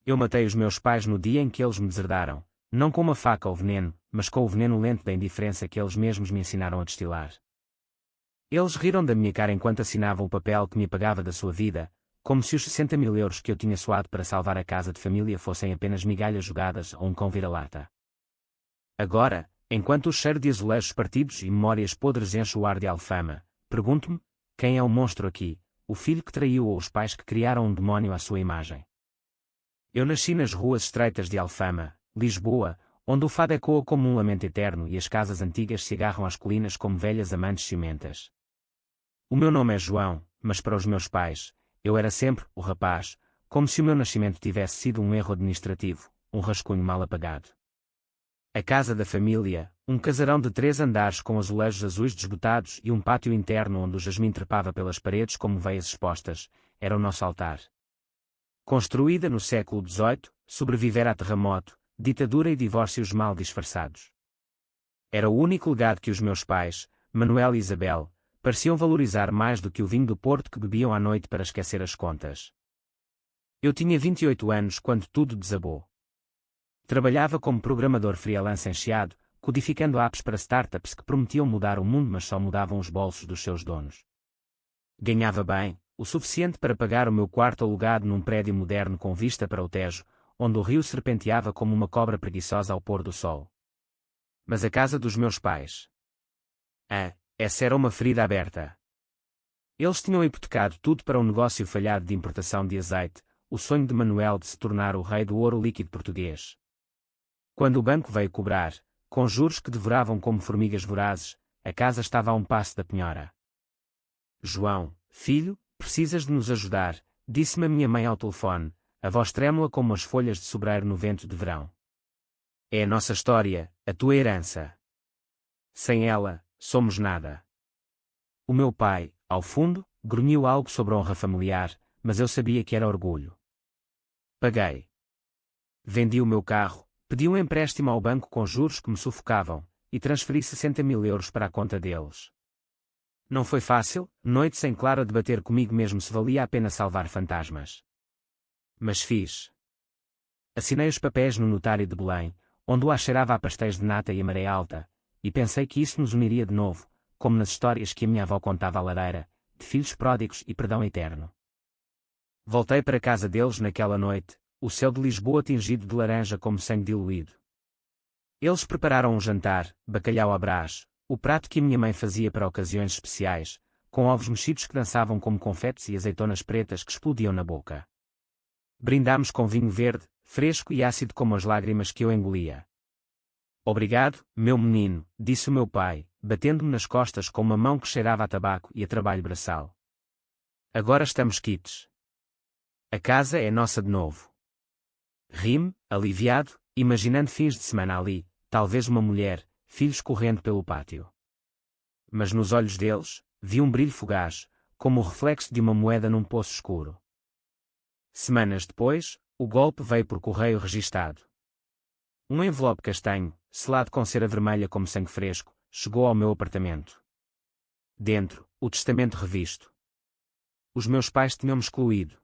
Eu matei os meus pais no dia em que eles me deserdaram, não com uma faca ou veneno, mas com o veneno lento da indiferença que eles mesmos me ensinaram a destilar. Eles riram da minha cara enquanto assinavam o papel que me apagava da sua vida, como se os 60.000 euros que eu tinha suado para salvar a casa de família fossem apenas migalhas jogadas ou um cão vira-lata. Agora, enquanto o cheiro de azulejos partidos e memórias podres enche o ar de Alfama, pergunto-me, quem é o monstro aqui, o filho que traiu ou os pais que criaram um demónio à sua imagem? Eu nasci nas ruas estreitas de Alfama, Lisboa, onde o fado ecoa como um lamento eterno e as casas antigas se agarram às colinas como velhas amantes ciumentas. O meu nome é João, mas para os meus pais, eu era sempre o rapaz, como se o meu nascimento tivesse sido um erro administrativo, um rascunho mal apagado. A casa da família, um casarão de 3 andares com azulejos azuis desbotados e um pátio interno onde o jasmim trepava pelas paredes como veias expostas, era o nosso altar. Construída no século XVIII, sobrevivera a terremoto, ditadura e divórcios mal disfarçados. Era o único legado que os meus pais, Manuel e Isabel, pareciam valorizar mais do que o vinho do Porto que bebiam à noite para esquecer as contas. Eu tinha 28 anos quando tudo desabou. Trabalhava como programador freelance encheado, codificando apps para startups que prometiam mudar o mundo mas só mudavam os bolsos dos seus donos. Ganhava bem, o suficiente para pagar o meu quarto alugado num prédio moderno com vista para o Tejo, onde o rio serpenteava como uma cobra preguiçosa ao pôr do sol. Mas a casa dos meus pais. Essa era uma ferida aberta. Eles tinham hipotecado tudo para um negócio falhado de importação de azeite, o sonho de Manuel de se tornar o rei do ouro líquido português. Quando o banco veio cobrar, com juros que devoravam como formigas vorazes, a casa estava a um passo da penhora. João, filho, precisas de nos ajudar, disse-me a minha mãe ao telefone, a voz trêmula como as folhas de sobreiro no vento de verão. É a nossa história, a tua herança. Sem ela, somos nada. O meu pai, ao fundo, grunhiu algo sobre a honra familiar, mas eu sabia que era orgulho. Paguei. Vendi o meu carro, pedi um empréstimo ao banco com juros que me sufocavam, e transferi 60.000 euros para a conta deles. Não foi fácil, noites em claro a debater comigo mesmo se valia a pena salvar fantasmas. Mas fiz. Assinei os papéis no notário de Belém, onde o ar cheirava a pastéis de nata e a maré alta, e pensei que isso nos uniria de novo, como nas histórias que a minha avó contava à lareira, de filhos pródigos e perdão eterno. Voltei para a casa deles naquela noite, o céu de Lisboa tingido de laranja como sangue diluído. Eles prepararam um jantar, bacalhau à Brás, o prato que a minha mãe fazia para ocasiões especiais, com ovos mexidos que dançavam como confetes e azeitonas pretas que explodiam na boca. Brindámos com vinho verde, fresco e ácido como as lágrimas que eu engolia. Obrigado, meu menino, disse o meu pai, batendo-me nas costas com uma mão que cheirava a tabaco e a trabalho braçal. Agora estamos quites. A casa é nossa de novo. Ri-me, aliviado, imaginando fins de semana ali, talvez uma mulher, filhos correndo pelo pátio. Mas nos olhos deles, vi um brilho fugaz, como o reflexo de uma moeda num poço escuro. Semanas depois, o golpe veio por correio registado. Um envelope castanho, selado com cera vermelha como sangue fresco, chegou ao meu apartamento. Dentro, o testamento revisto. Os meus pais tinham-me excluído.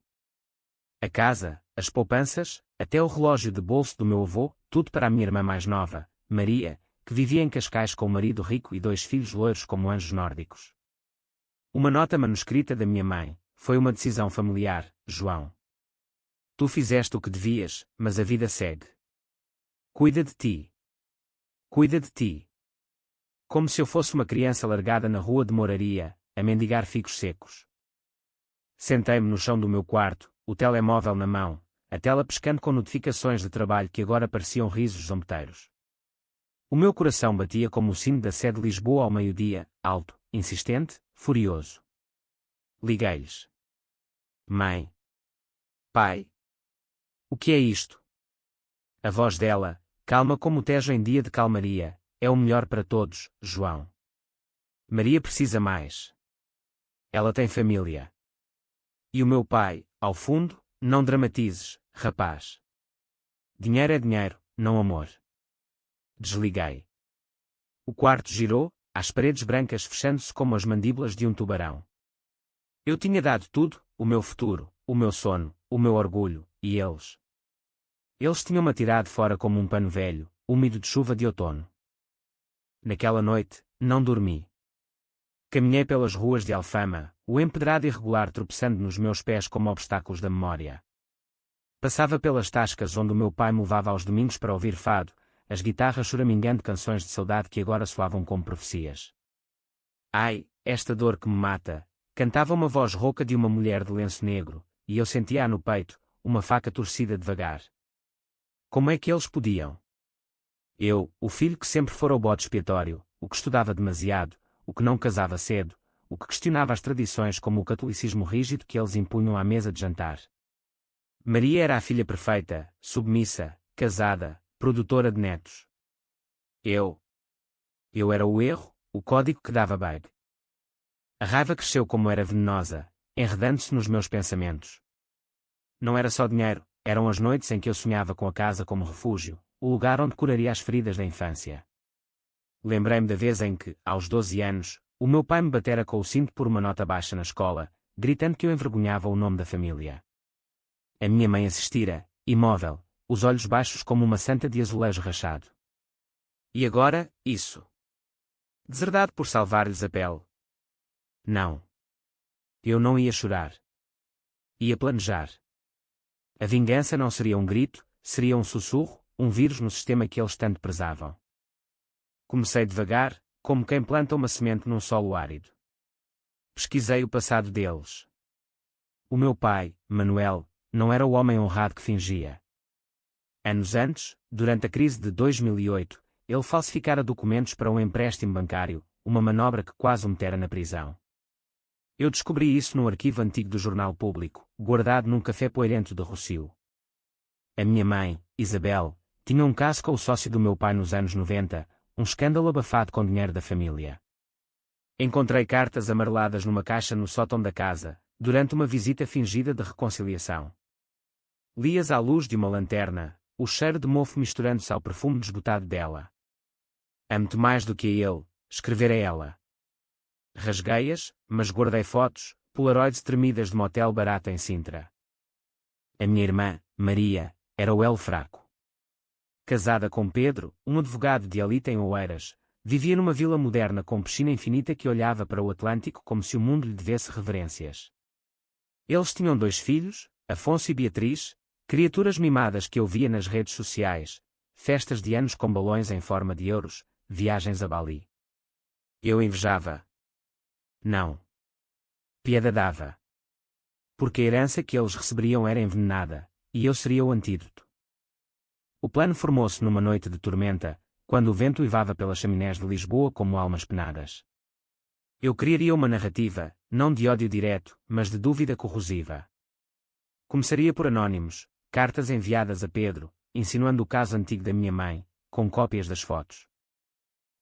A casa, as poupanças, até o relógio de bolso do meu avô, tudo para a minha irmã mais nova, Maria, que vivia em Cascais com um marido rico e 2 filhos loiros como anjos nórdicos. Uma nota manuscrita da minha mãe: foi uma decisão familiar, João. Tu fizeste o que devias, mas a vida segue. Cuida de ti. Cuida de ti. Como se eu fosse uma criança largada na rua de Moraria, a mendigar figos secos. Sentei-me no chão do meu quarto, o telemóvel na mão, a tela piscando com notificações de trabalho que agora pareciam risos zombeteiros. O meu coração batia como o sino da Sé de Lisboa ao meio-dia, alto, insistente, furioso. Liguei-lhes. Mãe. Pai. O que é isto? A voz dela, calma como o Tejo em dia de calmaria, é o melhor para todos, João. Maria precisa mais. Ela tem família. E o meu pai, ao fundo, não dramatizes, rapaz. Dinheiro é dinheiro, não amor. Desliguei. O quarto girou, as paredes brancas fechando-se como as mandíbulas de um tubarão. Eu tinha dado tudo, o meu futuro, o meu sono, o meu orgulho, e eles. Eles tinham-me atirado fora como um pano velho, úmido de chuva de outono. Naquela noite, não dormi. Caminhei pelas ruas de Alfama, o empedrado irregular tropeçando nos meus pés como obstáculos da memória. Passava pelas tascas onde o meu pai me levava aos domingos para ouvir fado, as guitarras choramingando canções de saudade que agora soavam como profecias. Ai, esta dor que me mata, cantava uma voz rouca de uma mulher de lenço negro, e eu sentia-a no peito, uma faca torcida devagar. Como é que eles podiam? Eu, o filho que sempre fora o bode expiatório, o que estudava demasiado, o que não casava cedo, o que questionava as tradições como o catolicismo rígido que eles impunham à mesa de jantar. Maria era a filha perfeita, submissa, casada, produtora de netos. Eu era o erro, o código que dava bug. A raiva cresceu como era venenosa, enredando-se nos meus pensamentos. Não era só dinheiro, eram as noites em que eu sonhava com a casa como refúgio, o lugar onde curaria as feridas da infância. Lembrei-me da vez em que, aos 12 anos, o meu pai me batera com o cinto por uma nota baixa na escola, gritando que eu envergonhava o nome da família. A minha mãe assistira, imóvel, os olhos baixos como uma santa de azulejo rachado. E agora, isso. Deserdado por salvar-lhes a pele. Não. Eu não ia chorar. Ia planejar. A vingança não seria um grito, seria um sussurro, um vírus no sistema que eles tanto prezavam. Comecei devagar, como quem planta uma semente num solo árido. Pesquisei o passado deles. O meu pai, Manuel, não era o homem honrado que fingia. Anos antes, durante a crise de 2008, ele falsificara documentos para um empréstimo bancário, uma manobra que quase o metera na prisão. Eu descobri isso no arquivo antigo do Jornal Público, guardado num café poeirento de Rossio. A minha mãe, Isabel, tinha um caso com o sócio do meu pai nos anos 90, um escândalo abafado com dinheiro da família. Encontrei cartas amareladas numa caixa no sótão da casa, durante uma visita fingida de reconciliação. Li-as à luz de uma lanterna, o cheiro de mofo misturando-se ao perfume desbotado dela. Amo-te mais do que a ele, escrevera ela. Rasguei-as, mas guardei fotos, polaroids tremidas de motel barato em Sintra. A minha irmã, Maria, era o elo fraco. Casada com Pedro, um advogado de elite em Oeiras, vivia numa vila moderna com piscina infinita que olhava para o Atlântico como se o mundo lhe devesse reverências. Eles tinham 2 filhos, Afonso e Beatriz, criaturas mimadas que eu via nas redes sociais, festas de anos com balões em forma de euros, viagens a Bali. Eu invejava. Não. Piedade dava. Porque a herança que eles receberiam era envenenada, e eu seria o antídoto. O plano formou-se numa noite de tormenta, quando o vento uivava pelas chaminés de Lisboa como almas penadas. Eu criaria uma narrativa, não de ódio direto, mas de dúvida corrosiva. Começaria por anónimos, cartas enviadas a Pedro, insinuando o caso antigo da minha mãe, com cópias das fotos.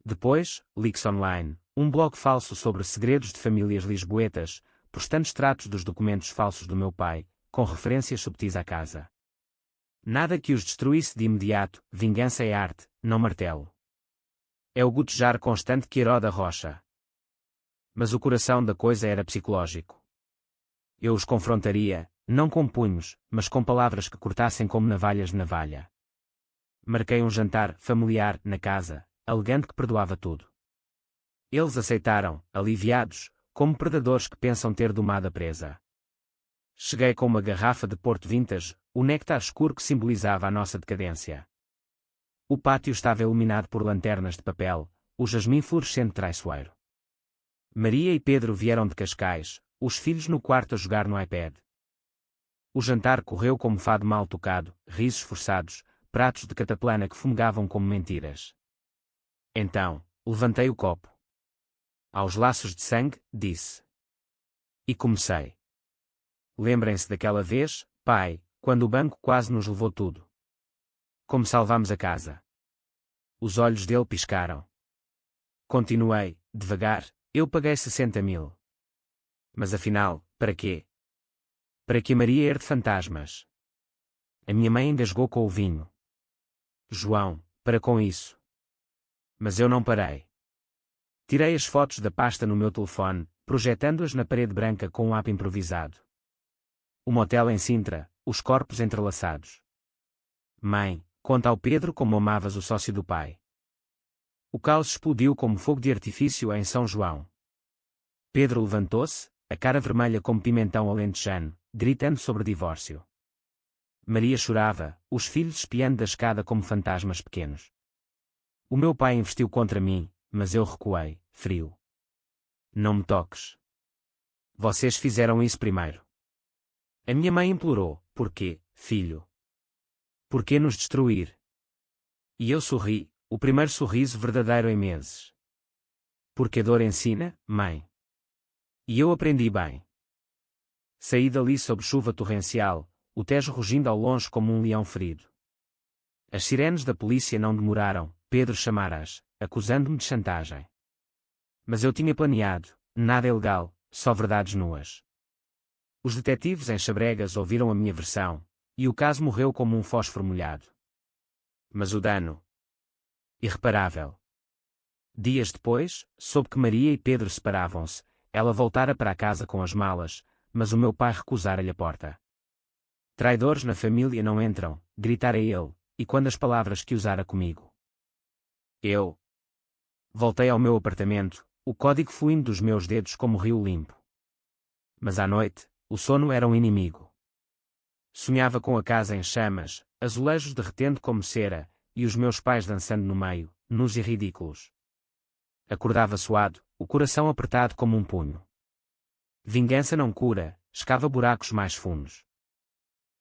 Depois, leaks online, um blog falso sobre segredos de famílias lisboetas, postando extratos dos documentos falsos do meu pai, com referências subtis à casa. Nada que os destruísse de imediato, vingança é arte, não martelo. É o gotejar constante que eroda a rocha. Mas o coração da coisa era psicológico. Eu os confrontaria, não com punhos, mas com palavras que cortassem como navalhas de navalha. Marquei um jantar familiar na casa, alegando que perdoava tudo. Eles aceitaram, aliviados, como predadores que pensam ter domado a presa. Cheguei com uma garrafa de Porto Vintage, o néctar escuro que simbolizava a nossa decadência. O pátio estava iluminado por lanternas de papel, o jasmim fluorescente traiçoeiro. Maria e Pedro vieram de Cascais, os filhos no quarto a jogar no iPad. O jantar correu como fado mal tocado, risos forçados, pratos de cataplana que fumegavam como mentiras. Então, levantei o copo. Aos laços de sangue, disse. E comecei. Lembrem-se daquela vez, pai, quando o banco quase nos levou tudo. Como salvámos a casa. Os olhos dele piscaram. Continuei, devagar, eu paguei 60.000. Mas afinal, para quê? Para que a Maria herde fantasmas. A minha mãe engasgou com o vinho. João, para com isso. Mas eu não parei. Tirei as fotos da pasta no meu telefone, projetando-as na parede branca com um app improvisado. O motel em Sintra, os corpos entrelaçados. Mãe, conta ao Pedro como amavas o sócio do pai. O caos explodiu como fogo de artifício em São João. Pedro levantou-se, a cara vermelha como pimentão alentejano, gritando sobre divórcio. Maria chorava, os filhos espiando da escada como fantasmas pequenos. O meu pai investiu contra mim, mas eu recuei, frio. Não me toques. Vocês fizeram isso primeiro. A minha mãe implorou, por quê, filho? Por que nos destruir? E eu sorri, o primeiro sorriso verdadeiro em meses. Porque a dor ensina, mãe. E eu aprendi bem. Saí dali sob chuva torrencial, o Tejo rugindo ao longe como um leão ferido. As sirenes da polícia não demoraram, Pedro chamara-as, acusando-me de chantagem. Mas eu tinha planeado, nada ilegal, só verdades nuas. Os detetives em Xabregas ouviram a minha versão, e o caso morreu como um fósforo molhado. Mas o dano? Irreparável. Dias depois, soube que Maria e Pedro separavam-se, ela voltara para a casa com as malas, mas o meu pai recusara-lhe a porta. Traidores na família não entram, gritara ele, e quando as palavras que usara comigo. Eu voltei ao meu apartamento, o código fluindo dos meus dedos como rio limpo. Mas à noite, o sono era um inimigo. Sonhava com a casa em chamas, azulejos derretendo como cera, e os meus pais dançando no meio, nus e ridículos. Acordava suado, o coração apertado como um punho. Vingança não cura, escava buracos mais fundos.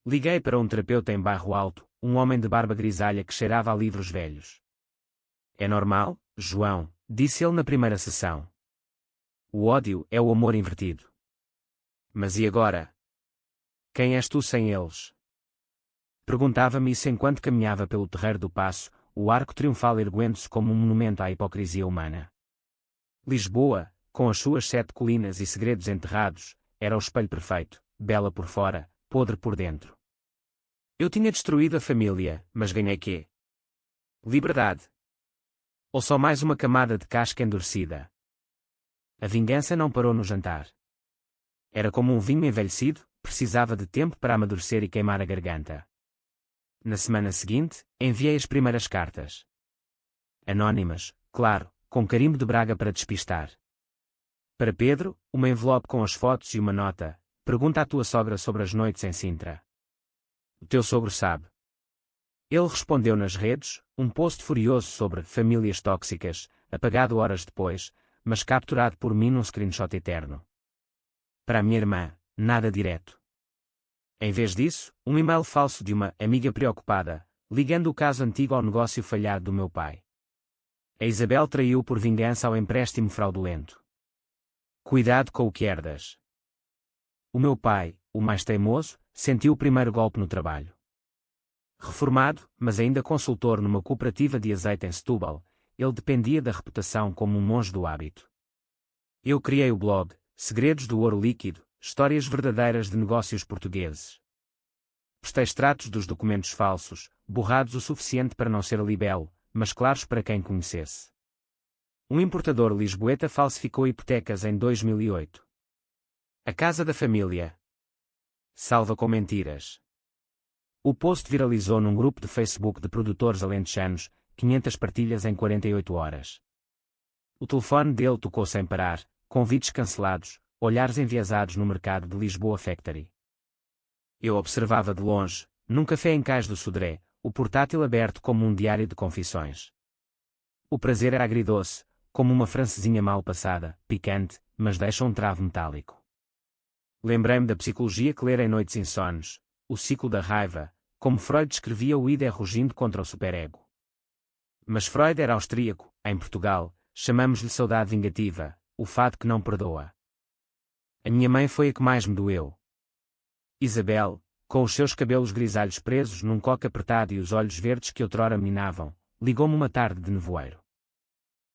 Liguei para um terapeuta em Bairro Alto, um homem de barba grisalha que cheirava a livros velhos. É normal, João, disse ele na primeira sessão. O ódio é o amor invertido. Mas e agora? Quem és tu sem eles? Perguntava-me isso enquanto caminhava pelo terreiro do Paço, o arco triunfal erguendo-se como um monumento à hipocrisia humana. Lisboa, com as suas 7 colinas e segredos enterrados, era o espelho perfeito, bela por fora, podre por dentro. Eu tinha destruído a família, mas ganhei quê? Liberdade. Ou só mais uma camada de casca endurecida? A vingança não parou no jantar. Era como um vinho envelhecido, precisava de tempo para amadurecer e queimar a garganta. Na semana seguinte, enviei as primeiras cartas. Anónimas, claro, com carimbo de Braga para despistar. Para Pedro, uma envelope com as fotos e uma nota: pergunta à tua sogra sobre as noites em Sintra. O teu sogro sabe. Ele respondeu nas redes, um post furioso sobre famílias tóxicas, apagado horas depois, mas capturado por mim num screenshot eterno. Para a minha irmã, nada direto. Em vez disso, um e-mail falso de uma amiga preocupada, ligando o caso antigo ao negócio falhado do meu pai. A Isabel traiu por vingança ao empréstimo fraudulento. Cuidado com o que herdas. O meu pai, o mais teimoso, sentiu o primeiro golpe no trabalho. Reformado, mas ainda consultor numa cooperativa de azeite em Setúbal, ele dependia da reputação como um monge do hábito. Eu criei o blog Segredos do Ouro Líquido, histórias verdadeiras de negócios portugueses. Postei extratos dos documentos falsos, borrados o suficiente para não ser libelo, mas claros para quem conhecesse. Um importador lisboeta falsificou hipotecas em 2008. A casa da família salva com mentiras. O post viralizou num grupo de Facebook de produtores alentejanos, 500 partilhas em 48 horas. O telefone dele tocou sem parar, convites cancelados, olhares enviesados no mercado de Lisboa Factory. Eu observava de longe, num café em Cais do Sodré, o portátil aberto como um diário de confissões. O prazer era agridoce, como uma francesinha mal passada, picante, mas deixa um travo metálico. Lembrei-me da psicologia que lera em noites insones, o ciclo da raiva, como Freud descrevia o id rugindo contra o superego. Mas Freud era austríaco, em Portugal, chamamos-lhe saudade vingativa, o fado que não perdoa. A minha mãe foi a que mais me doeu. Isabel, com os seus cabelos grisalhos presos num coque apertado e os olhos verdes que outrora menavam, ligou-me uma tarde de nevoeiro.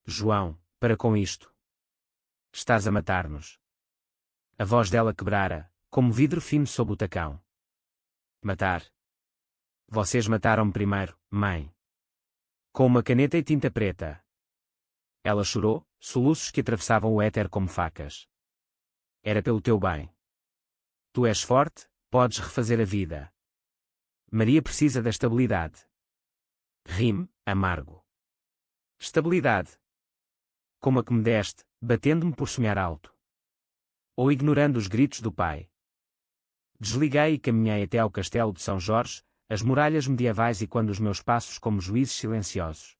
João, para com isto. Estás a matar-nos. A voz dela quebrara, como vidro fino sob o tacão. Matar? Vocês mataram-me primeiro, mãe. Com uma caneta e tinta preta. Ela chorou, soluços que atravessavam o éter como facas. Era pelo teu bem. Tu és forte, podes refazer a vida. Maria precisa da estabilidade. Ri-me, amargo. Estabilidade. Como a que me deste, batendo-me por sonhar alto. Ou ignorando os gritos do pai. Desliguei e caminhei até ao castelo de São Jorge, as muralhas medievais e quando os meus passos como juízes silenciosos.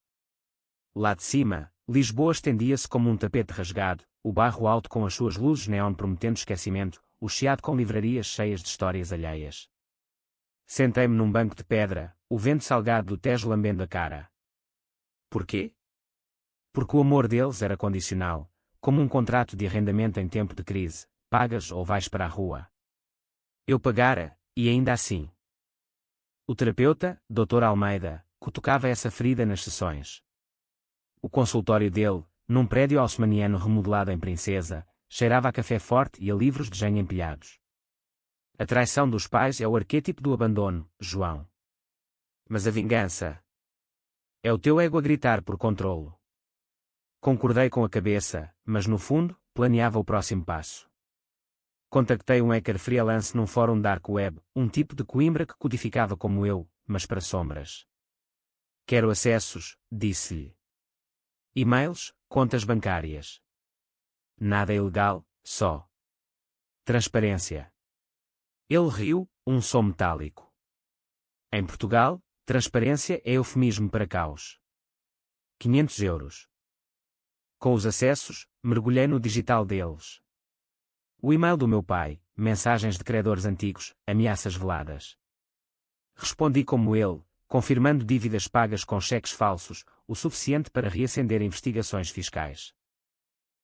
Lá de cima, Lisboa estendia-se como um tapete rasgado, o bairro alto com as suas luzes neon prometendo esquecimento, o chiado com livrarias cheias de histórias alheias. Sentei-me num banco de pedra, o vento salgado do Tejo lambendo a cara. Porquê? Porque o amor deles era condicional, como um contrato de arrendamento em tempo de crise, pagas ou vais para a rua. Eu pagara, e ainda assim. O terapeuta, Dr. Almeida, cutucava essa ferida nas sessões. O consultório dele, num prédio haussmanniano remodelado em Princesa, cheirava a café forte e a livros de genho empilhados. A traição dos pais é o arquétipo do abandono, João. Mas a vingança é o teu ego a gritar por controlo. Concordei com a cabeça, mas no fundo, planeava o próximo passo. Contactei um hacker freelance num fórum dark web, um tipo de Coimbra que codificava como eu, mas para sombras. Quero acessos, disse-lhe. E-mails, contas bancárias. Nada ilegal, só transparência. Ele riu, um som metálico. Em Portugal, transparência é eufemismo para caos. 500 euros. Com os acessos, mergulhei no digital deles. O e-mail do meu pai, mensagens de credores antigos, ameaças veladas. Respondi como ele, confirmando dívidas pagas com cheques falsos, o suficiente para reacender investigações fiscais.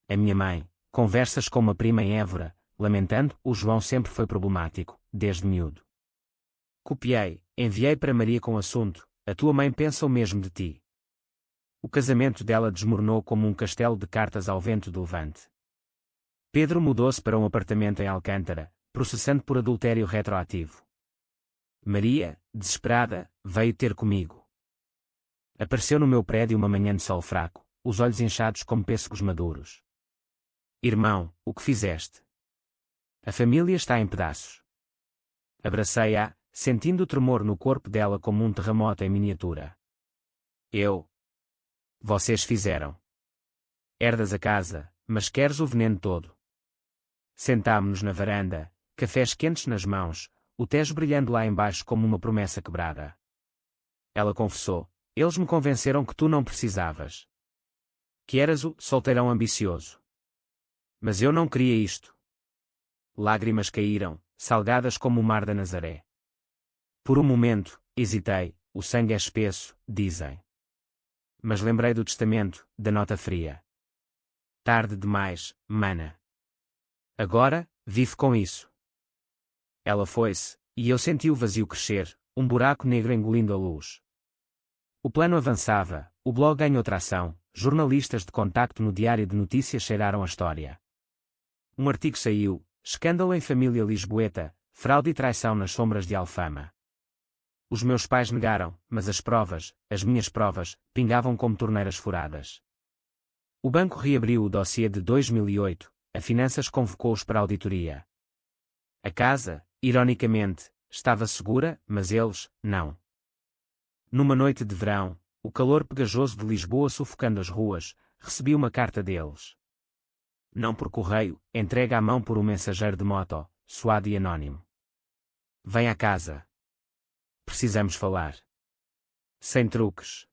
A minha mãe, conversas com uma prima em Évora, lamentando, o João sempre foi problemático, desde miúdo. Copiei, enviei para Maria com o assunto, a tua mãe pensa o mesmo de ti. O casamento dela desmoronou como um castelo de cartas ao vento do levante. Pedro mudou-se para um apartamento em Alcântara, processando por adultério retroativo. Maria, desesperada, veio ter comigo. Apareceu no meu prédio uma manhã de sol fraco, os olhos inchados como pêssegos maduros. Irmão, o que fizeste? A família está em pedaços. Abracei-a, sentindo o tremor no corpo dela como um terremoto em miniatura. Vocês fizeram. Herdas a casa, mas queres o veneno todo. Sentámo-nos na varanda, cafés quentes nas mãos, o Tejo brilhando lá embaixo como uma promessa quebrada. Ela confessou, eles me convenceram que tu não precisavas. Que eras o solteirão ambicioso. Mas eu não queria isto. Lágrimas caíram, salgadas como o mar da Nazaré. Por um momento, hesitei, o sangue é espesso, dizem. Mas lembrei do testamento, da nota fria. Tarde demais, mana. Agora, vive com isso. Ela foi-se, e eu senti o vazio crescer, um buraco negro engolindo a luz. O plano avançava, o blog ganhou tração, jornalistas de contacto no diário de notícias cheiraram a história. Um artigo saiu, escândalo em família lisboeta, fraude e traição nas sombras de Alfama. Os meus pais negaram, mas as provas, as minhas provas, pingavam como torneiras furadas. O banco reabriu o dossiê de 2008, a Finanças convocou-os para a auditoria. A casa, ironicamente, estava segura, mas eles, não. Numa noite de verão, o calor pegajoso de Lisboa sufocando as ruas, recebi uma carta deles. Não por correio, entregue à mão por um mensageiro de moto, suado e anónimo. Vem à casa. Precisamos falar. Sem truques.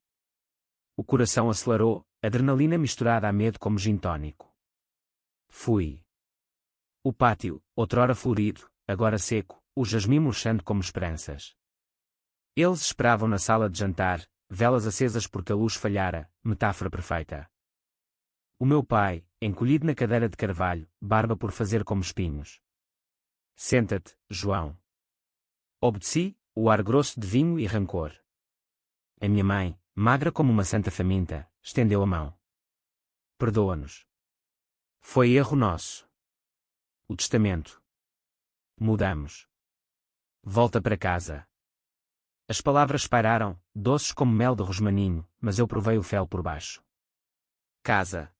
O coração acelerou, adrenalina misturada a medo como gin tónico. Fui. O pátio, outrora florido, agora seco, o jasmim murchando como esperanças. Eles esperavam na sala de jantar, velas acesas porque a luz falhara, metáfora perfeita. O meu pai, encolhido na cadeira de carvalho, barba por fazer como espinhos. Senta-te, João. Obedeci, o ar grosso de vinho e rancor. A minha mãe, magra como uma santa faminta, estendeu a mão. Perdoa-nos. Foi erro nosso. O testamento. Mudamos. Volta para casa. As palavras pairaram, doces como mel de rosmaninho, mas eu provei o fel por baixo. Casa.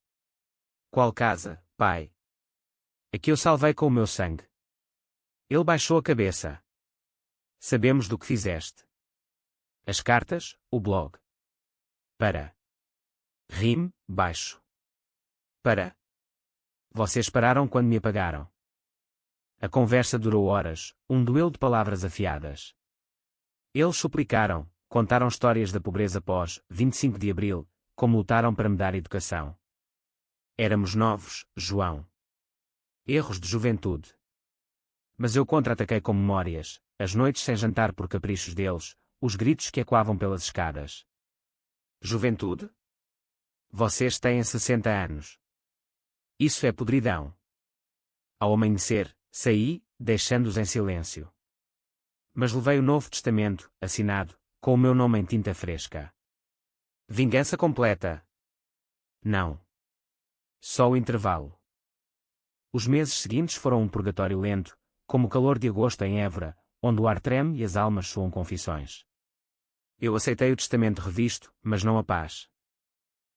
Qual casa, pai? A que eu salvei com o meu sangue. Ele baixou a cabeça. Sabemos do que fizeste. As cartas, o blog. Para. Rime, baixo. Para. Vocês pararam quando me apagaram. A conversa durou horas, um duelo de palavras afiadas. Eles suplicaram, contaram histórias da pobreza pós 25 de Abril, como lutaram para me dar educação. Éramos novos, João. Erros de juventude. Mas eu contra-ataquei com memórias, as noites sem jantar por caprichos deles, os gritos que ecoavam pelas escadas. Juventude? Vocês têm 60 anos. Isso é podridão. Ao amanhecer, saí, deixando-os em silêncio. Mas levei o Novo Testamento, assinado, com o meu nome em tinta fresca. Vingança completa? Não. Só o intervalo. Os meses seguintes foram um purgatório lento, como o calor de agosto em Évora, onde o ar treme e as almas soam confissões. Eu aceitei o testamento revisto, mas não a paz.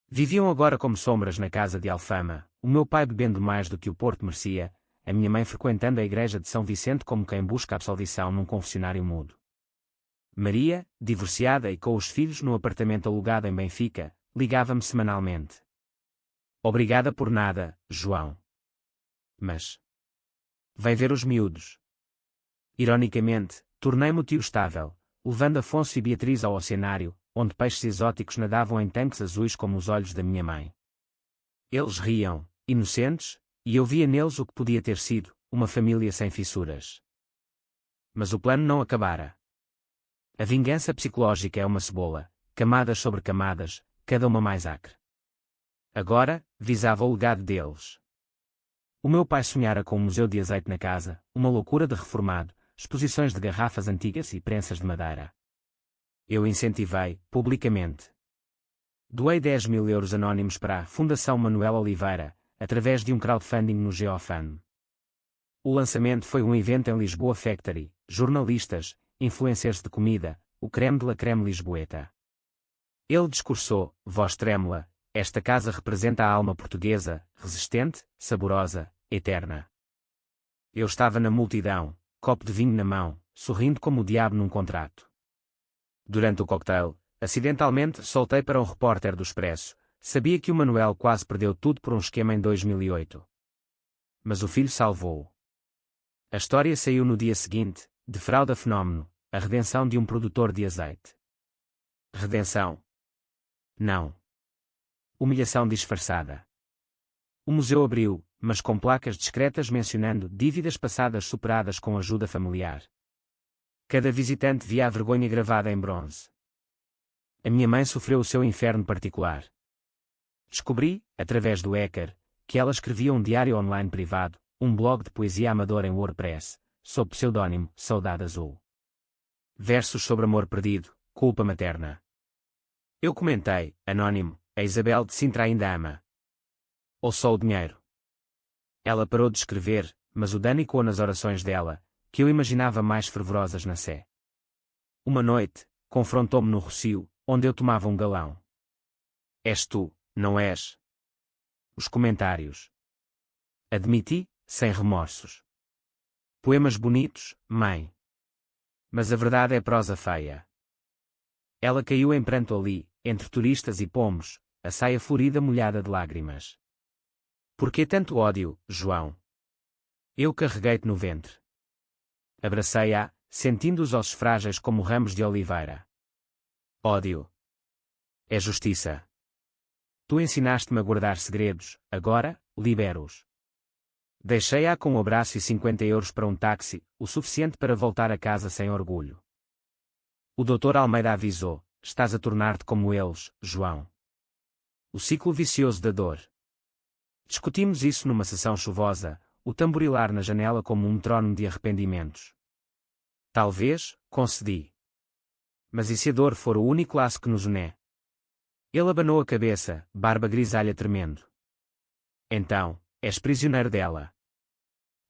Viviam agora como sombras na casa de Alfama, o meu pai bebendo mais do que o Porto merecia, a minha mãe frequentando a igreja de São Vicente como quem busca absolvição num confessionário mudo. Maria, divorciada e com os filhos no apartamento alugado em Benfica, ligava-me semanalmente. Obrigada por nada, João. Mas... vem ver os miúdos. Ironicamente, tornei-me o tio estável, levando Afonso e Beatriz ao oceanário, onde peixes exóticos nadavam em tanques azuis como os olhos da minha mãe. Eles riam, inocentes, e eu via neles o que podia ter sido, uma família sem fissuras. Mas o plano não acabara. A vingança psicológica é uma cebola, camadas sobre camadas, cada uma mais acre. Agora, visava o legado deles. O meu pai sonhara com um museu de azeite na casa, uma loucura de reformado, exposições de garrafas antigas e prensas de madeira. Eu incentivei, publicamente. Doei 10.000 euros anónimos para a Fundação Manuel Oliveira, através de um crowdfunding no GeoFund. O lançamento foi um evento em Lisboa Factory, jornalistas, influencers de comida, o creme de la creme lisboeta. Ele discursou, voz trêmula, esta casa representa a alma portuguesa, resistente, saborosa, eterna. Eu estava na multidão, copo de vinho na mão, sorrindo como o diabo num contrato. Durante o cocktail, acidentalmente soltei para um repórter do Expresso, sabia que o Manuel quase perdeu tudo por um esquema em 2008. Mas o filho salvou-o. A história saiu no dia seguinte, de fraude a fenómeno, a redenção de um produtor de azeite. Redenção? Não. Humilhação disfarçada. O museu abriu, mas com placas discretas mencionando dívidas passadas superadas com ajuda familiar. Cada visitante via a vergonha gravada em bronze. A minha mãe sofreu o seu inferno particular. Descobri, através do hacker, que ela escrevia um diário online privado, um blog de poesia amador em WordPress, sob pseudónimo Saudade Azul. Versos sobre amor perdido, culpa materna. Eu comentei, anónimo, a Isabel de Sintra ainda ama. Ou só o dinheiro. Ela parou de escrever, mas o dano ecoou nas orações dela, que eu imaginava mais fervorosas na Sé. Uma noite, confrontou-me no Rocio, onde eu tomava um galão. És tu, não és? Os comentários. Admiti, sem remorsos. Poemas bonitos, mãe. Mas a verdade é prosa feia. Ela caiu em pranto ali, entre turistas e pomos, a saia florida molhada de lágrimas. Por que tanto ódio, João? Eu carreguei-te no ventre. Abracei-a, sentindo os ossos frágeis como ramos de oliveira. Ódio. É justiça. Tu ensinaste-me a guardar segredos, agora, libero-os. Deixei-a com um abraço e 50 euros para um táxi, o suficiente para voltar a casa sem orgulho. O Dr. Almeida avisou, estás a tornar-te como eles, João. O ciclo vicioso da dor. Discutimos isso numa sessão chuvosa, o tamborilar na janela como um metrónomo de arrependimentos. Talvez, concedi. Mas e se a dor for o único laço que nos une? Ele abanou a cabeça, barba grisalha tremendo. Então, és prisioneiro dela.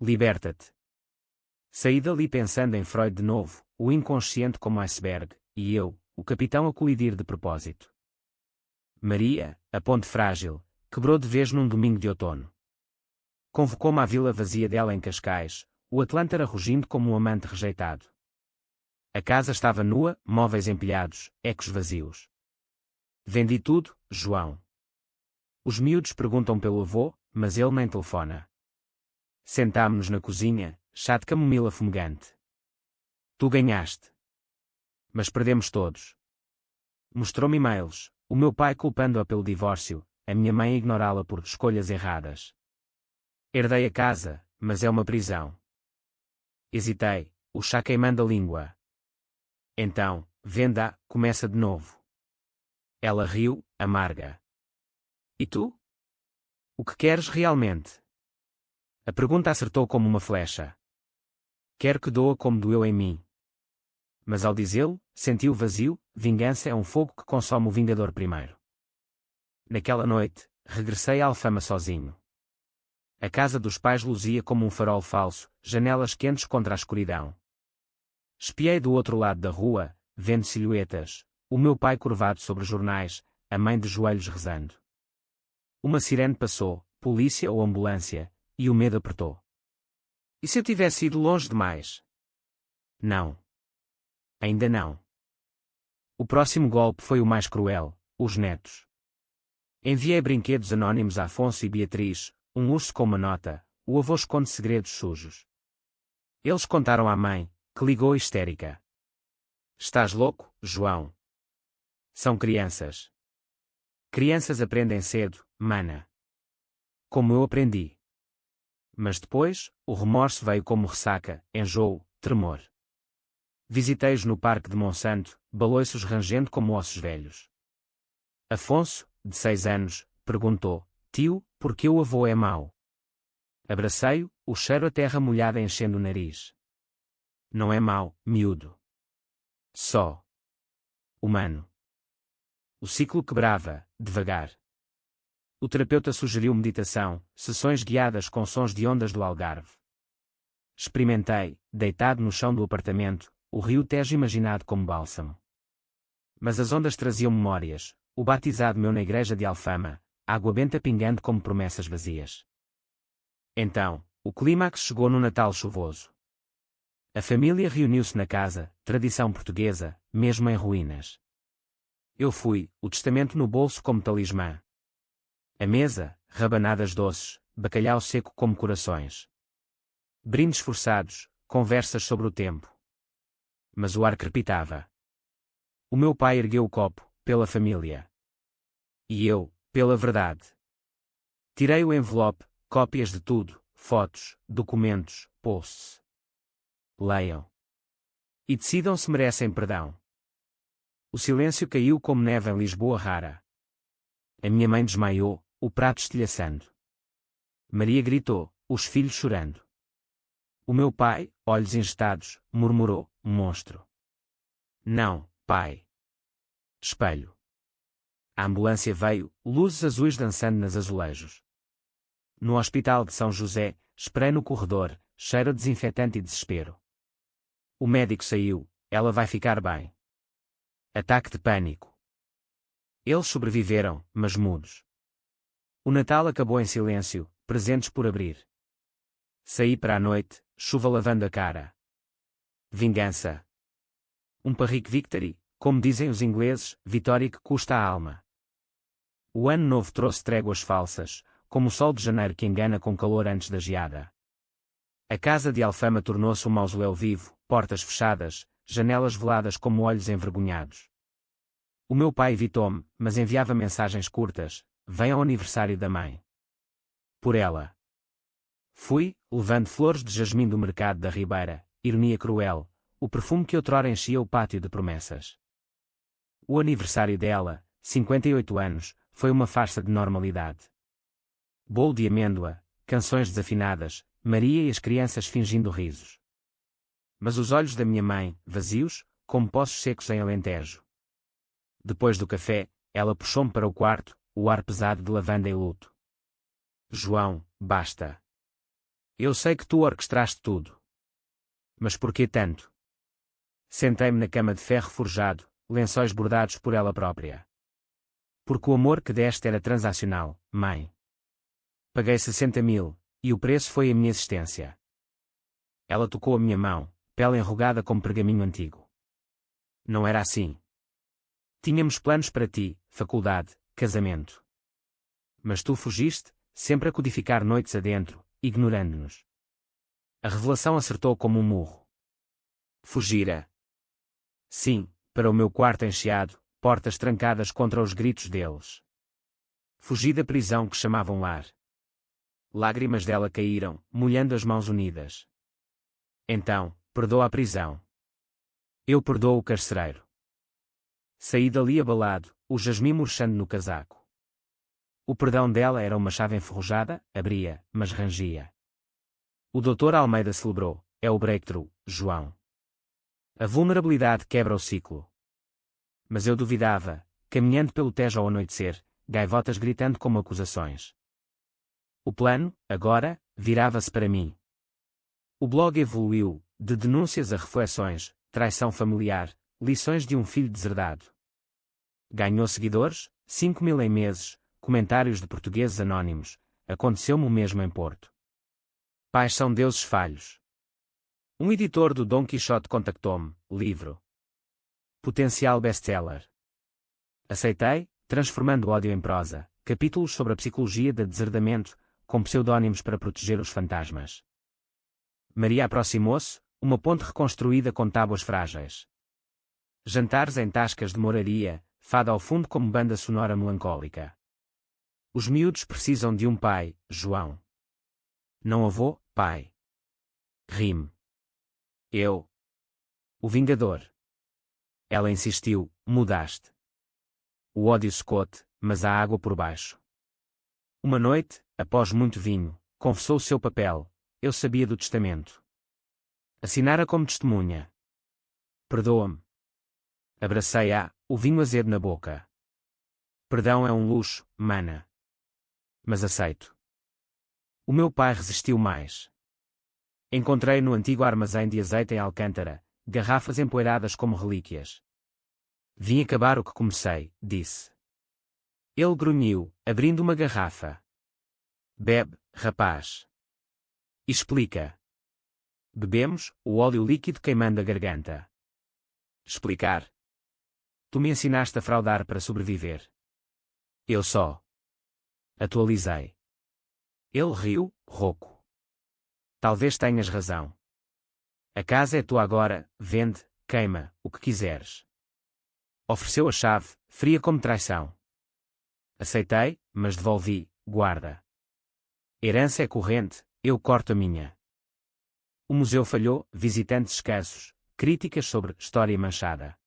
Liberta-te. Saí dali pensando em Freud de novo, o inconsciente como iceberg, e eu, o capitão a colidir de propósito. Maria, a ponte frágil, quebrou de vez num domingo de outono. Convocou-me à vila vazia dela em Cascais, o Atlântara rugindo como um amante rejeitado. A casa estava nua, móveis empilhados, ecos vazios. Vendi tudo, João. Os miúdos perguntam pelo avô, mas ele nem telefona. Sentámo-nos na cozinha, chá de camomila fumegante. Tu ganhaste. Mas perdemos todos. Mostrou-me e-mails, o meu pai culpando-a pelo divórcio, a minha mãe a ignorá-la por escolhas erradas. Herdei a casa, mas é uma prisão. Hesitei, o chá queimando a língua. Então, venda, começa de novo. Ela riu, amarga. E tu? O que queres realmente? A pergunta acertou como uma flecha. Quero que doa como doeu em mim. Mas ao dizê-lo, senti o vazio, vingança é um fogo que consome o vingador primeiro. Naquela noite, regressei à Alfama sozinho. A casa dos pais luzia como um farol falso, janelas quentes contra a escuridão. Espiei do outro lado da rua, vendo silhuetas, o meu pai curvado sobre jornais, a mãe de joelhos rezando. Uma sirene passou, polícia ou ambulância, e o medo apertou. E se eu tivesse ido longe demais? Não. Ainda não. O próximo golpe foi o mais cruel, os netos. Enviei brinquedos anónimos a Afonso e Beatriz, um urso com uma nota, o avô esconde segredos sujos. Eles contaram à mãe, que ligou histérica. Estás louco, João? São crianças. Crianças aprendem cedo, mana. Como eu aprendi. Mas depois, o remorso veio como ressaca, enjoo, tremor. Visitei-os no parque de Monsanto, baloiços rangendo como ossos velhos. Afonso, de 6 anos, perguntou, tio, por que o avô é mau? Abracei-o, o cheiro a terra molhada enchendo o nariz. Não é mau, miúdo. Só. Humano. O ciclo quebrava, devagar. O terapeuta sugeriu meditação, sessões guiadas com sons de ondas do Algarve. Experimentei, deitado no chão do apartamento, o rio Tejo imaginado como bálsamo. Mas as ondas traziam memórias, o batizado meu na igreja de Alfama, a água benta pingando como promessas vazias. Então, o clímax chegou no Natal chuvoso. A família reuniu-se na casa, tradição portuguesa, mesmo em ruínas. Eu fui, o testamento no bolso como talismã. A mesa, rabanadas doces, bacalhau seco como corações. Brindes forçados, conversas sobre o tempo. Mas o ar crepitava. O meu pai ergueu o copo, pela família. E eu, pela verdade. Tirei o envelope, cópias de tudo, fotos, documentos, posts. Leiam. E decidam se merecem perdão. O silêncio caiu como neve em Lisboa rara. A minha mãe desmaiou, o prato estilhaçando. Maria gritou, os filhos chorando. O meu pai, olhos ingestados, murmurou, monstro. Não, pai. Espelho. A ambulância veio, luzes azuis dançando nas azulejos. No hospital de São José, esperei no corredor, cheiro a desinfetante e desespero. O médico saiu, ela vai ficar bem. Ataque de pânico. Eles sobreviveram, mas mudos. O Natal acabou em silêncio, presentes por abrir. Saí para a noite, chuva lavando a cara. Vingança. Um Parrique Victory, como dizem os ingleses, vitória que custa a alma. O ano novo trouxe tréguas falsas, como o sol de janeiro que engana com calor antes da geada. A casa de Alfama tornou-se um mausoléu vivo, portas fechadas, janelas veladas como olhos envergonhados. O meu pai evitou-me, mas enviava mensagens curtas, vem ao aniversário da mãe. Por ela. Fui, levando flores de jasmim do mercado da Ribeira, ironia cruel, o perfume que outrora enchia o pátio de promessas. O aniversário dela, 58 anos, foi uma farsa de normalidade. Bolo de amêndoa, canções desafinadas, Maria e as crianças fingindo risos. Mas os olhos da minha mãe, vazios, como poços secos em Alentejo. Depois do café, ela puxou-me para o quarto, o ar pesado de lavanda e luto. João, basta. Eu sei que tu orquestraste tudo. Mas por que tanto? Sentei-me na cama de ferro forjado, lençóis bordados por ela própria. Porque o amor que deste era transacional, mãe. Paguei 60.000, e o preço foi a minha existência. Ela tocou a minha mão, pele enrugada como pergaminho antigo. Não era assim. Tínhamos planos para ti, faculdade, casamento. Mas tu fugiste, sempre a codificar noites adentro, ignorando-nos. A revelação acertou como um murro. Fugira. Sim, para o meu quarto encheado, portas trancadas contra os gritos deles. Fugi da prisão que chamavam lar. Lágrimas dela caíram, molhando as mãos unidas. Então, perdoa a prisão. Eu perdoo o carcereiro. Saí dali abalado, o jasmim murchando no casaco. O perdão dela era uma chave enferrujada, abria, mas rangia. O Dr. Almeida celebrou, é o breakthrough, João. A vulnerabilidade quebra o ciclo. Mas eu duvidava, caminhando pelo Tejo ao anoitecer, gaivotas gritando como acusações. O plano, agora, virava-se para mim. O blog evoluiu, de denúncias a reflexões, traição familiar, lições de um filho deserdado. Ganhou seguidores, 5.000 em meses, comentários de portugueses anónimos, aconteceu-me o mesmo em Porto. Pais são deuses falhos. Um editor do Dom Quixote contactou-me, livro. Potencial best-seller. Aceitei, transformando ódio em prosa, capítulos sobre a psicologia de deserdamento, com pseudónimos para proteger os fantasmas. Maria aproximou-se, uma ponte reconstruída com tábuas frágeis. Jantares em tascas de moraria, fado ao fundo como banda sonora melancólica. Os miúdos precisam de um pai, João. Não avô, pai. Rime. Eu. O Vingador. Ela insistiu, mudaste. O ódio secou-te, mas há água por baixo. Uma noite, após muito vinho, confessou o seu papel, eu sabia do testamento. Assinara como testemunha. Perdoa-me. Abracei-a, o vinho azedo na boca. Perdão é um luxo, mana. Mas aceito. O meu pai resistiu mais. Encontrei no antigo armazém de azeite em Alcântara, garrafas empoeiradas como relíquias. Vim acabar o que comecei, disse. Ele grunhiu, abrindo uma garrafa. Bebe, rapaz. Explica. Bebemos, o óleo líquido queimando a garganta. Explicar. Tu me ensinaste a fraudar para sobreviver. Eu só. Atualizei. Ele riu, rouco. Talvez tenhas razão. A casa é tua agora, vende, queima, o que quiseres. Ofereceu a chave, fria como traição. Aceitei, mas devolvi, guarda. Herança é corrente, eu corto a minha. O museu falhou, visitantes escassos, críticas sobre história manchada.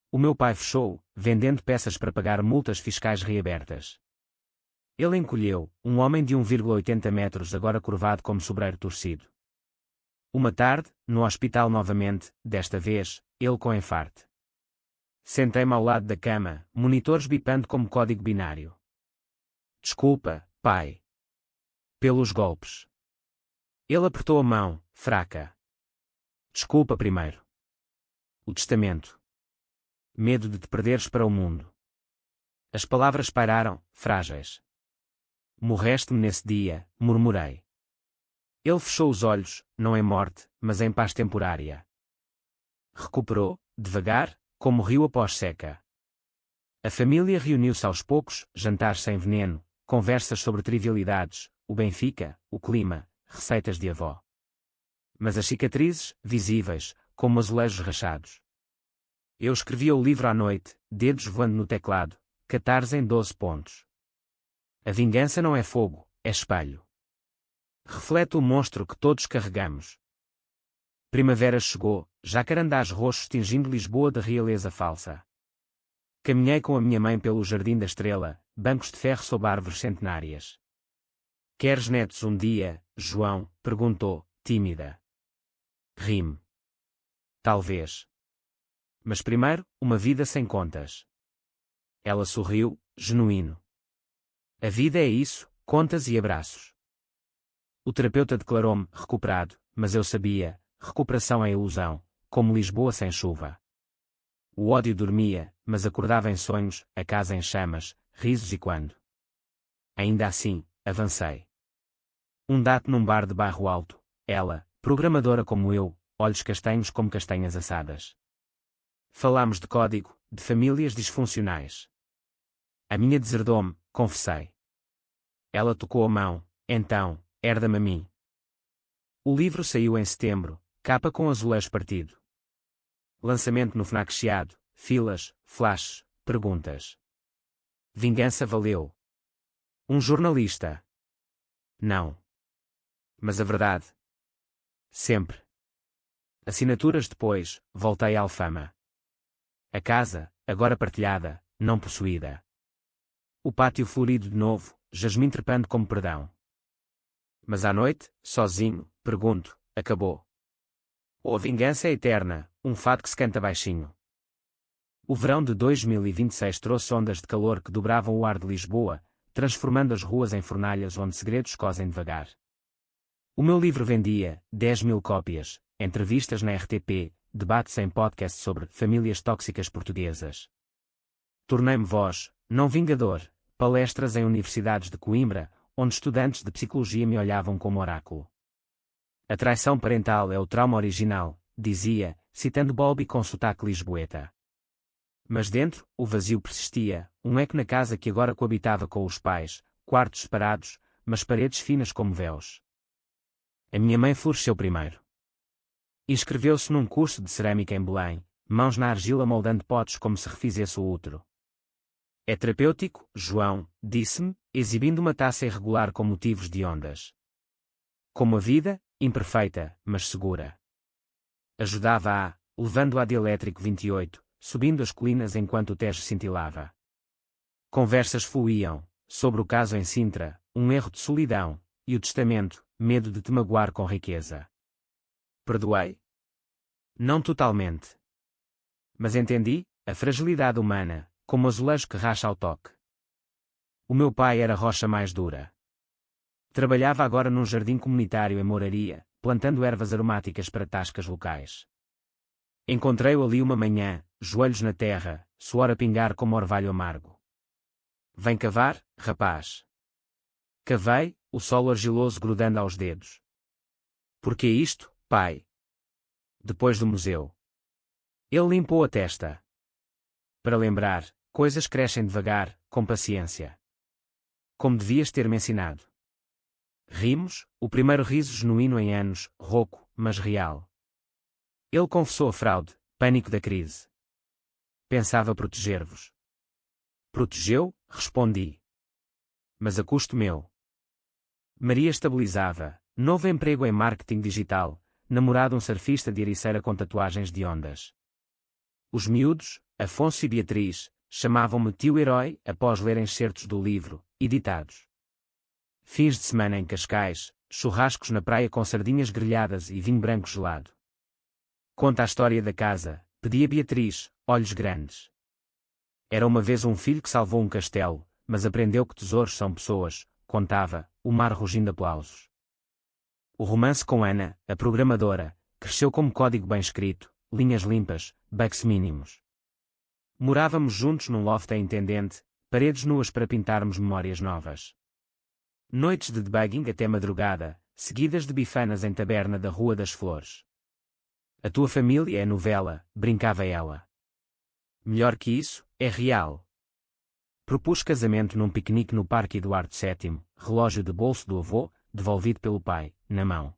O meu pai fechou, vendendo peças para pagar multas fiscais reabertas. Ele encolheu, um homem de 1,80 metros agora curvado como sobreiro torcido. Uma tarde, no hospital novamente, desta vez, ele com enfarte. Sentei-me ao lado da cama, monitores bipando como código binário. Desculpa, pai. Pelos golpes. Ele apertou a mão, fraca. Desculpa primeiro. O testamento. Medo de te perderes para o mundo. As palavras pairaram, frágeis. Morreste-me nesse dia, murmurei. Ele fechou os olhos, não em morte, mas em paz temporária. Recuperou, devagar, como rio após seca. A família reuniu-se aos poucos, jantares sem veneno, conversas sobre trivialidades, o Benfica, o clima, receitas de avó. Mas as cicatrizes, visíveis, como azulejos rachados. Eu escrevia o livro à noite, dedos voando no teclado, catarse em 12 pontos. A vingança não é fogo, é espelho. Reflete o monstro que todos carregamos. Primavera chegou, jacarandás roxos tingindo Lisboa de realeza falsa. Caminhei com a minha mãe pelo Jardim da Estrela, bancos de ferro sob árvores centenárias. Queres netos um dia, João? Perguntou, tímida. Rime. Talvez. Mas primeiro, uma vida sem contas. Ela sorriu, genuíno. A vida é isso, contas e abraços. O terapeuta declarou-me recuperado, mas eu sabia, recuperação é ilusão, como Lisboa sem chuva. O ódio dormia, mas acordava em sonhos, a casa em chamas, risos e quando. Ainda assim, avancei. Um date num bar de Bairro Alto, ela, programadora como eu, olhos castanhos como castanhas assadas. Falámos de código, de famílias disfuncionais. A minha deserdou-me, confessei. Ela tocou a mão, então, herda-me a mim. O livro saiu em setembro, capa com azulejo partido. Lançamento no Fnac Chiado, filas, flashes, perguntas. Vingança valeu. Um jornalista. Não. Mas a verdade. Sempre. Assinaturas depois, voltei à Alfama. A casa, agora partilhada, não possuída. O pátio florido de novo, jasmim trepando como perdão. Mas à noite, sozinho, pergunto, acabou. Ou a vingança é eterna, um fado que se canta baixinho. O verão de 2026 trouxe ondas de calor que dobravam o ar de Lisboa, transformando as ruas em fornalhas onde segredos cozem devagar. O meu livro vendia 10.000 cópias, entrevistas na RTP, debates em podcast sobre famílias tóxicas portuguesas. Tornei-me voz, não vingador, palestras em universidades de Coimbra, onde estudantes de psicologia me olhavam como oráculo. A traição parental é o trauma original, dizia, citando Bowlby com sotaque lisboeta. Mas dentro, o vazio persistia, um eco na casa que agora coabitava com os pais, quartos separados, mas paredes finas como véus. A minha mãe floresceu primeiro. Inscreveu-se num curso de cerâmica em Belém, mãos na argila moldando potes como se refizesse o útero. É terapêutico, João, disse-me, exibindo uma taça irregular com motivos de ondas. Como a vida, imperfeita, mas segura. Ajudava-a, levando-a de elétrico 28, subindo as colinas enquanto o Tejo cintilava. Conversas fluíam, sobre o caso em Sintra, um erro de solidão, e o testamento, medo de te magoar com riqueza. Perdoei? Não totalmente. Mas entendi, a fragilidade humana, como azulejo que racha ao toque. O meu pai era a rocha mais dura. Trabalhava agora num jardim comunitário em Moraria, plantando ervas aromáticas para tascas locais. Encontrei-o ali uma manhã, joelhos na terra, suor a pingar como orvalho amargo. Vem cavar, rapaz. Cavei, o solo argiloso grudando aos dedos. Por que isto, pai? Depois do museu. Ele limpou a testa. Para lembrar, coisas crescem devagar, com paciência. Como devias ter-me ensinado. Rimos, o primeiro riso genuíno em anos, rouco, mas real. Ele confessou a fraude, pânico da crise. Pensava proteger-vos. Protegeu, respondi. Mas a custo meu. Maria estabilizava, novo emprego em marketing digital, namorado um surfista de Ericeira com tatuagens de ondas. Os miúdos, Afonso e Beatriz, chamavam-me tio-herói após lerem excertos do livro, editados. Fins de semana em Cascais, churrascos na praia com sardinhas grelhadas e vinho branco gelado. Conta a história da casa, pedia Beatriz, olhos grandes. Era uma vez um filho que salvou um castelo, mas aprendeu que tesouros são pessoas, contava, o mar rugindo aplausos. O romance com Ana, a programadora, cresceu como código bem escrito, linhas limpas, bugs mínimos. Morávamos juntos num loft a intendente, paredes nuas para pintarmos memórias novas. Noites de debugging até madrugada, seguidas de bifanas em taberna da Rua das Flores. A tua família é novela, brincava ela. Melhor que isso, é real. Propus casamento num piquenique no Parque Eduardo VII, relógio de bolso do avô, devolvido pelo pai, na mão.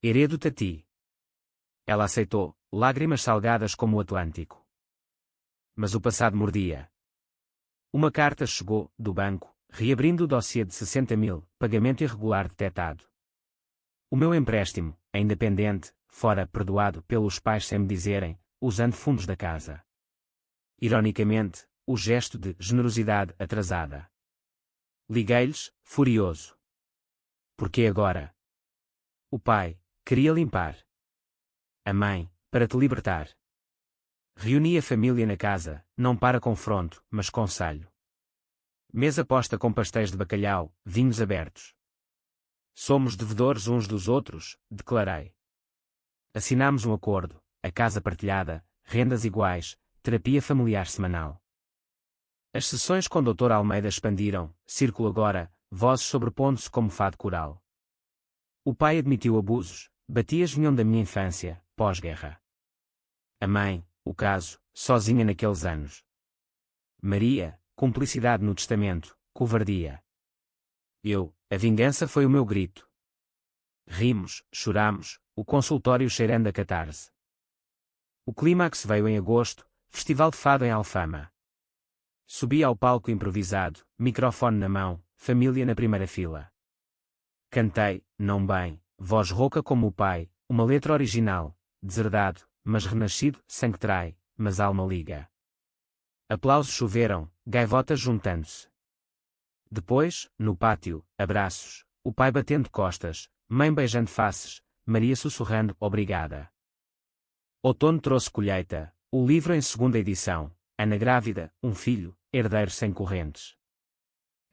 Heredo-te a ti. Ela aceitou, lágrimas salgadas como o Atlântico. Mas o passado mordia. Uma carta chegou, do banco, reabrindo o dossiê de 60.000, pagamento irregular detectado. O meu empréstimo, ainda pendente, fora perdoado pelos pais sem me dizerem, usando fundos da casa. Ironicamente, o gesto de generosidade atrasada. Liguei-lhes, furioso. Porque agora? O pai, queria limpar. A mãe, para te libertar. Reuni a família na casa, não para confronto, mas conselho. Mesa posta com pastéis de bacalhau, vinhos abertos. Somos devedores uns dos outros, declarei. Assinámos um acordo, a casa partilhada, rendas iguais, terapia familiar semanal. As sessões com Dr. Almeida expandiram, círculo agora, vozes sobrepondo-se como fado coral. O pai admitiu abusos, batias vinham da minha infância, pós-guerra. A mãe, o caso, sozinha naqueles anos. Maria, cumplicidade no testamento, covardia. A vingança foi o meu grito. Rimos, choramos, o consultório cheirando a catarse. O clímax veio em agosto, Festival de Fado em Alfama. Subi ao palco improvisado, microfone na mão, família na primeira fila. Cantei, não bem, voz rouca como o pai, uma letra original, deserdado, mas renascido, sangue trai, mas alma liga. Aplausos choveram, gaivotas juntando-se. Depois, no pátio, abraços, o pai batendo costas, mãe beijando faces, Maria sussurrando, obrigada. Outono trouxe colheita, o livro em segunda edição, Ana grávida, um filho, herdeiro sem correntes.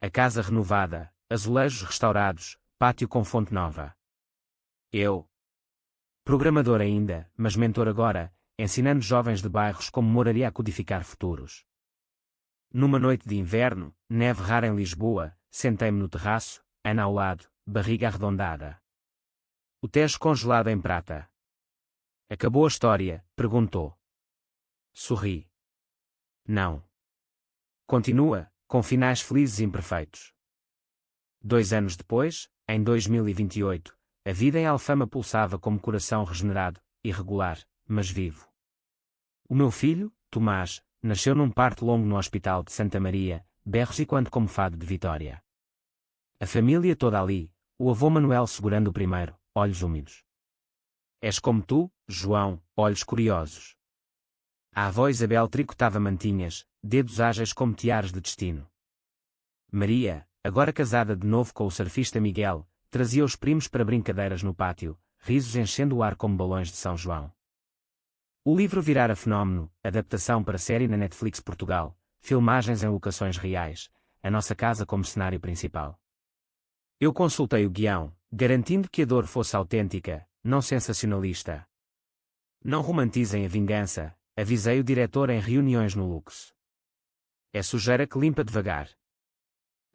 A casa renovada, azulejos restaurados, pátio com fonte nova. Programador ainda, mas mentor agora, ensinando jovens de bairros como moraria a codificar futuros. Numa noite de inverno, neve rara em Lisboa, sentei-me no terraço, Ana ao lado, barriga arredondada. O Tejo congelado em prata. Acabou a história? Perguntou. Sorri. Não. Continua, com finais felizes e imperfeitos. 2 anos depois, em 2028, a vida em Alfama pulsava como coração regenerado, irregular, mas vivo. O meu filho, Tomás, nasceu num parto longo no Hospital de Santa Maria, berros e quanto como fado de Vitória. A família toda ali, o avô Manuel segurando o primeiro, olhos úmidos. És como tu, João, olhos curiosos. A avó Isabel tricotava mantinhas, dedos ágeis como tiares de destino. Maria, agora casada de novo com o surfista Miguel, trazia os primos para brincadeiras no pátio, risos enchendo o ar como balões de São João. O livro virara fenómeno, adaptação para série na Netflix Portugal, filmagens em locações reais, a nossa casa como cenário principal. Eu consultei o guião, garantindo que a dor fosse autêntica, não sensacionalista. Não romantizem a vingança, avisei o diretor em reuniões no Lux. É sujeira que limpa devagar.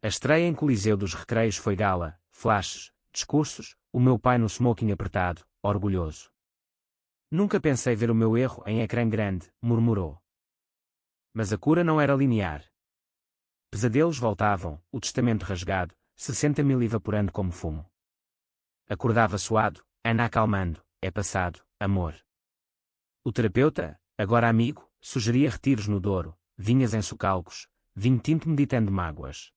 A estreia em Coliseu dos Recreios foi gala, flashes, discursos, o meu pai no smoking apertado, orgulhoso. Nunca pensei ver o meu erro em ecrã grande, murmurou. Mas a cura não era linear. Pesadelos voltavam, o testamento rasgado, 60.000 evaporando como fumo. Acordava suado, Ana acalmando, é passado, amor. O terapeuta, agora amigo, sugeria retiros no Douro, vinhas em socalcos, vinho tinto meditando mágoas.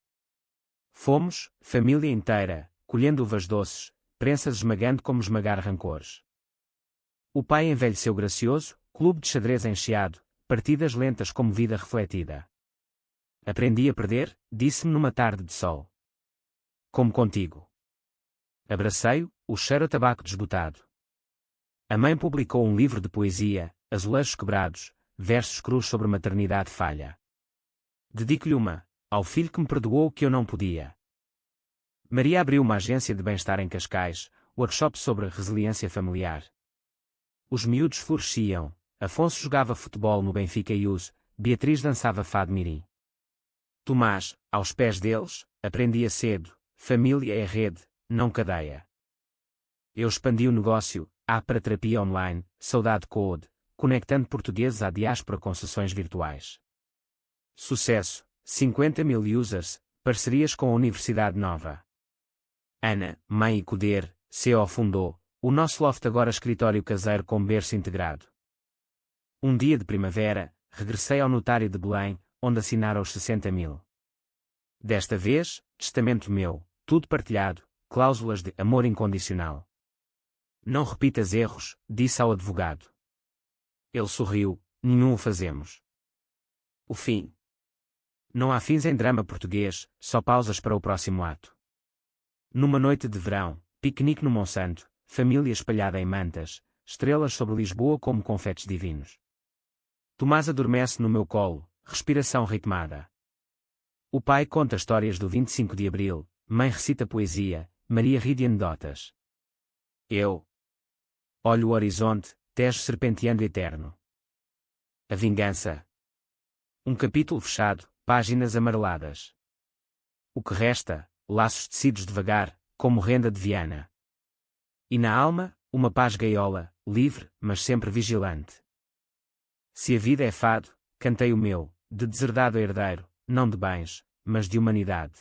Fomos, família inteira, colhendo uvas doces, prensas esmagando como esmagar rancores. O pai envelheceu gracioso, clube de xadrez encheado, partidas lentas como vida refletida. Aprendi a perder, disse-me numa tarde de sol. Como contigo. Abracei-o, o cheiro a tabaco desbotado. A mãe publicou um livro de poesia, Azulejos Quebrados, versos crus sobre maternidade falha. Dedico-lhe uma, ao filho que me perdoou o que eu não podia. Maria abriu uma agência de bem-estar em Cascais, workshop sobre resiliência familiar. Os miúdos floresciam, Afonso jogava futebol no Benfica Youth, Beatriz dançava fado mirim. Tomás, aos pés deles, aprendia cedo, família é rede, não cadeia. Eu expandi o negócio, para terapia online, Saudade Code, conectando portugueses à diáspora com sessões virtuais. Sucesso, 50.000 users, parcerias com a Universidade Nova. Ana, mãe e coder, CO fundou, o nosso loft agora escritório caseiro com berço integrado. Um dia de primavera, regressei ao notário de Belém, onde assinara os 60.000. Desta vez, testamento meu, tudo partilhado, cláusulas de amor incondicional. Não repitas erros, disse ao advogado. Ele sorriu, nenhum o fazemos. O fim. Não há fins em drama português, só pausas para o próximo ato. Numa noite de verão, piquenique no Monsanto, família espalhada em mantas, estrelas sobre Lisboa como confetes divinos. Tomás adormece no meu colo, respiração ritmada. O pai conta histórias do 25 de Abril, mãe recita poesia, Maria ri de anedotas. Eu olho o horizonte, Tejo serpenteando eterno. A vingança. Um capítulo fechado, páginas amareladas. O que resta, laços tecidos devagar, como renda de Viana. E na alma, uma paz gaiola, livre, mas sempre vigilante. Se a vida é fado, cantei o meu, de deserdado herdeiro, não de bens, mas de humanidade.